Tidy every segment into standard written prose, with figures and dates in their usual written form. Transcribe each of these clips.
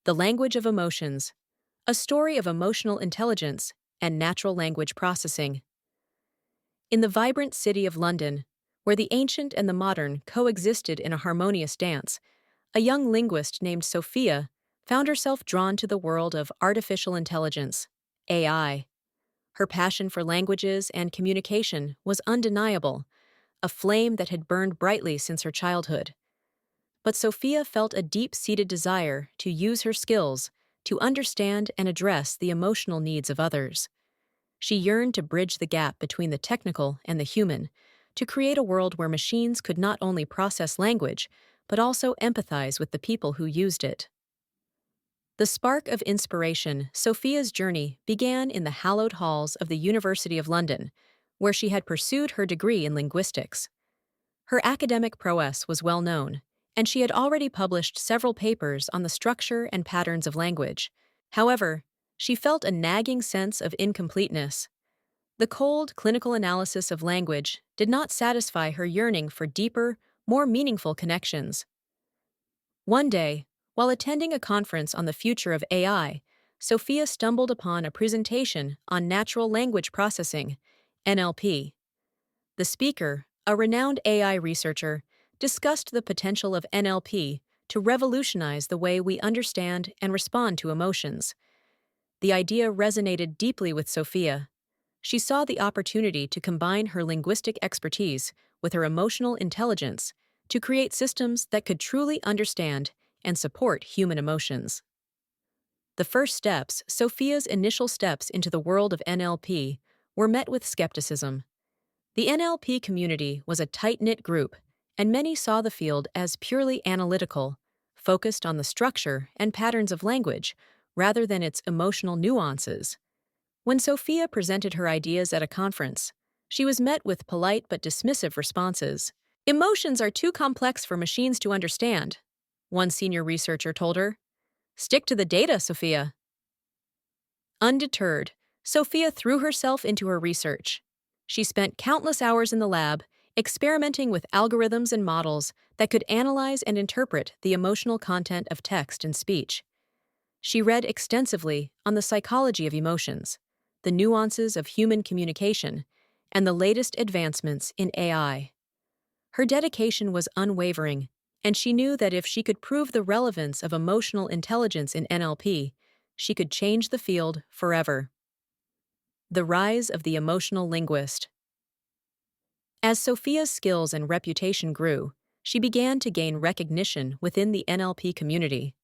The Language of Emotions, a story of emotional intelligence and natural language processing. In the vibrant city of London, where the ancient and the modern coexisted in a harmonious dance, a young linguist named Sophia found herself drawn to the world of artificial intelligence, AI. Her passion for languages and communication was undeniable, a flame that had burned brightly since her childhood. But Sophia felt a deep-seated desire to use her skills to understand and address the emotional needs of others. She yearned to bridge the gap between the technical and the human, to create a world where machines could not only process language, but also empathize with the people who used it. The spark of inspiration, Sophia's journey began in the hallowed halls of the University of London, where she had pursued her degree in linguistics. Her academic prowess was well known, and she had already published several papers on the structure and patterns of language. However, she felt a nagging sense of incompleteness. The cold, clinical analysis of language did not satisfy her yearning for deeper, more meaningful connections. One day, while attending a conference on the future of AI, Sophia stumbled upon a presentation on natural language processing, NLP. The speaker, a renowned AI researcher, discussed the potential of NLP to revolutionize the way we understand and respond to emotions. The idea resonated deeply with Sophia. She saw the opportunity to combine her linguistic expertise with her emotional intelligence to create systems that could truly understand and support human emotions. The first steps, Sophia's initial steps into the world of NLP, were met with skepticism. The NLP community was a tight-knit group, and many saw the field as purely analytical, focused on the structure and patterns of language rather than its emotional nuances. When Sophia presented her ideas at a conference, she was met with polite but dismissive responses. "Emotions are too complex for machines to understand," one senior researcher told her. "Stick to the data, Sophia." Undeterred, Sophia threw herself into her research. She spent countless hours in the lab, experimenting with algorithms and models that could analyze and interpret the emotional content of text and speech. She read extensively on the psychology of emotions, the nuances of human communication, and the latest advancements in AI. Her dedication was unwavering, and she knew that if she could prove the relevance of emotional intelligence in NLP, she could change the field forever. The rise of the emotional linguist. As Sophia's skills and reputation grew, she began to gain recognition within the NLP community.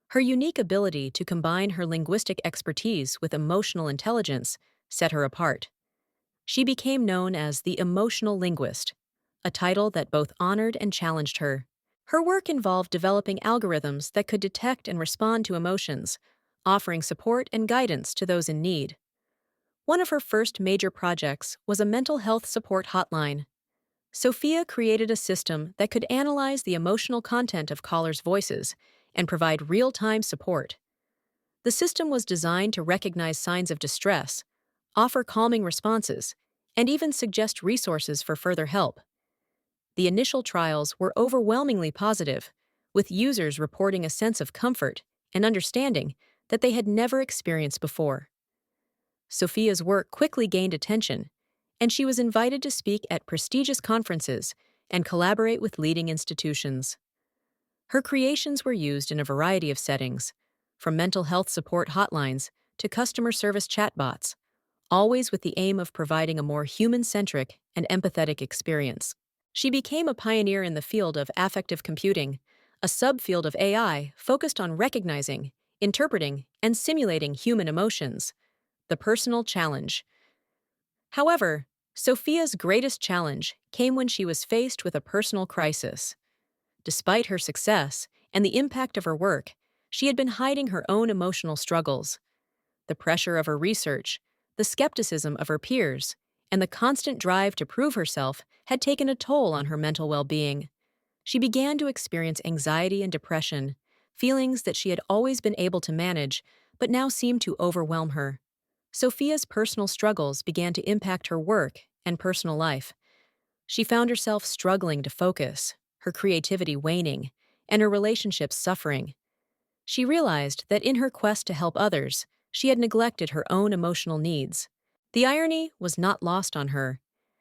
Her unique ability to combine her linguistic expertise with emotional intelligence set her apart. She became known as the emotional linguist, a title that both honored and challenged her. Her work involved developing algorithms that could detect and respond to emotions, offering support and guidance to those in need. One of her first major projects was a mental health support hotline. Sophia created a system that could analyze the emotional content of callers' voices and provide real-time support. The system was designed to recognize signs of distress, offer calming responses, and even suggest resources for further help. The initial trials were overwhelmingly positive, with users reporting a sense of comfort and understanding that they had never experienced before. Sophia's work quickly gained attention, and she was invited to speak at prestigious conferences and collaborate with leading institutions. Her creations were used in a variety of settings, from mental health support hotlines to customer service chatbots, always with the aim of providing a more human-centric and empathetic experience. She became a pioneer in the field of affective computing, a subfield of AI focused on recognizing, interpreting, and simulating human emotions. The personal challenge. However, Sophia's greatest challenge came when she was faced with a personal crisis. Despite her success and the impact of her work, she had been hiding her own emotional struggles. The pressure of her research, the skepticism of her peers, and the constant drive to prove herself had taken a toll on her mental well-being. She began to experience anxiety and depression, feelings that she had always been able to manage but now seemed to overwhelm her. Sophia's personal struggles began to impact her work and personal life. She found herself struggling to focus, her creativity waning, and her relationships suffering. She realized that in her quest to help others, she had neglected her own emotional needs. The irony was not lost on her.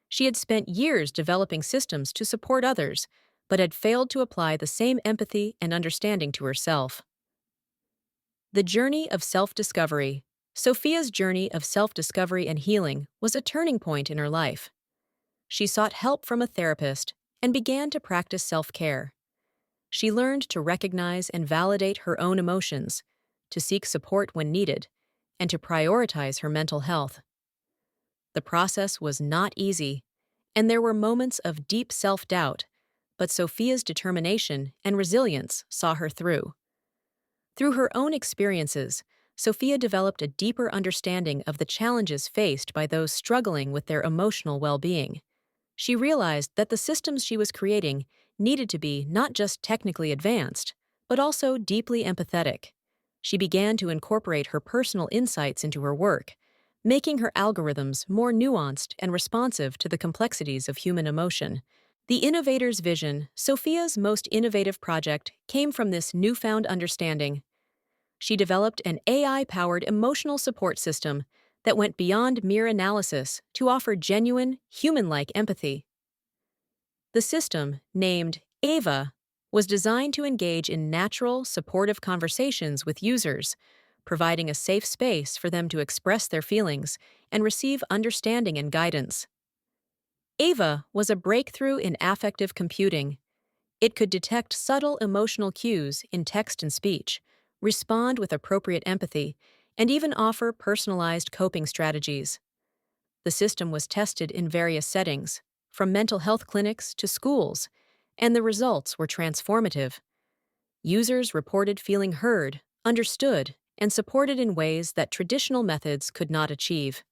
She had spent years developing systems to support others, but had failed to apply the same empathy and understanding to herself. The journey of self-discovery. Sophia's journey of self-discovery and healing was a turning point in her life. She sought help from a therapist and began to practice self-care. She learned to recognize and validate her own emotions, to seek support when needed, and to prioritize her mental health. The process was not easy, and there were moments of deep self-doubt, but Sophia's determination and resilience saw her through. Through her own experiences, Sophia developed a deeper understanding of the challenges faced by those struggling with their emotional well-being. She realized that the systems she was creating needed to be not just technically advanced, but also deeply empathetic. She began to incorporate her personal insights into her work, making her algorithms more nuanced and responsive to the complexities of human emotion. The innovator's vision, Sophia's most innovative project, came from this newfound understanding. She developed an AI-powered emotional support system that went beyond mere analysis to offer genuine, human-like empathy. The system, named Ava, was designed to engage in natural, supportive conversations with users, providing a safe space for them to express their feelings and receive understanding and guidance. Ava was a breakthrough in affective computing. It could detect subtle emotional cues in text and speech, respond with appropriate empathy, and even offer personalized coping strategies. The system was tested in various settings, from mental health clinics to schools, and the results were transformative. Users reported feeling heard, understood, and supported in ways that traditional methods could not achieve.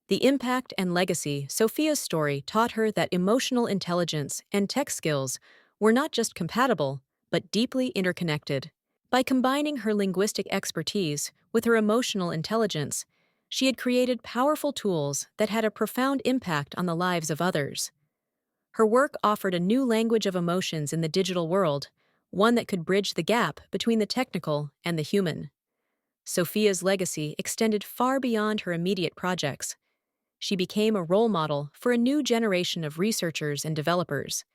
The impact and legacy. Sophia's story taught her that emotional intelligence and tech skills were not just compatible, but deeply interconnected. By combining her linguistic expertise with her emotional intelligence, she had created powerful tools that had a profound impact on the lives of others. Her work offered a new language of emotions in the digital world, one that could bridge the gap between the technical and the human. Sophia's legacy extended far beyond her immediate projects. She became a role model for a new generation of researchers and developers,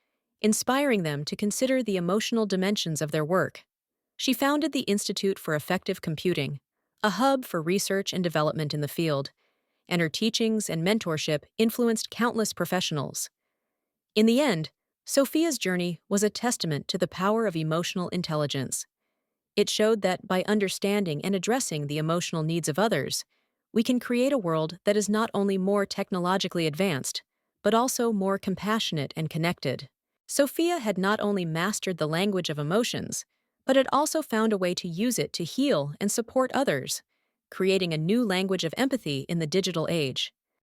inspiring them to consider the emotional dimensions of their work. She founded the Institute for Effective Computing, a hub for research and development in the field, and her teachings and mentorship influenced countless professionals. In the end, Sophia's journey was a testament to the power of emotional intelligence. It showed that by understanding and addressing the emotional needs of others, we can create a world that is not only more technologically advanced, but also more compassionate and connected. Sophia had not only mastered the language of emotions, but had also found a way to use it to heal and support others, creating a new language of empathy in the digital age.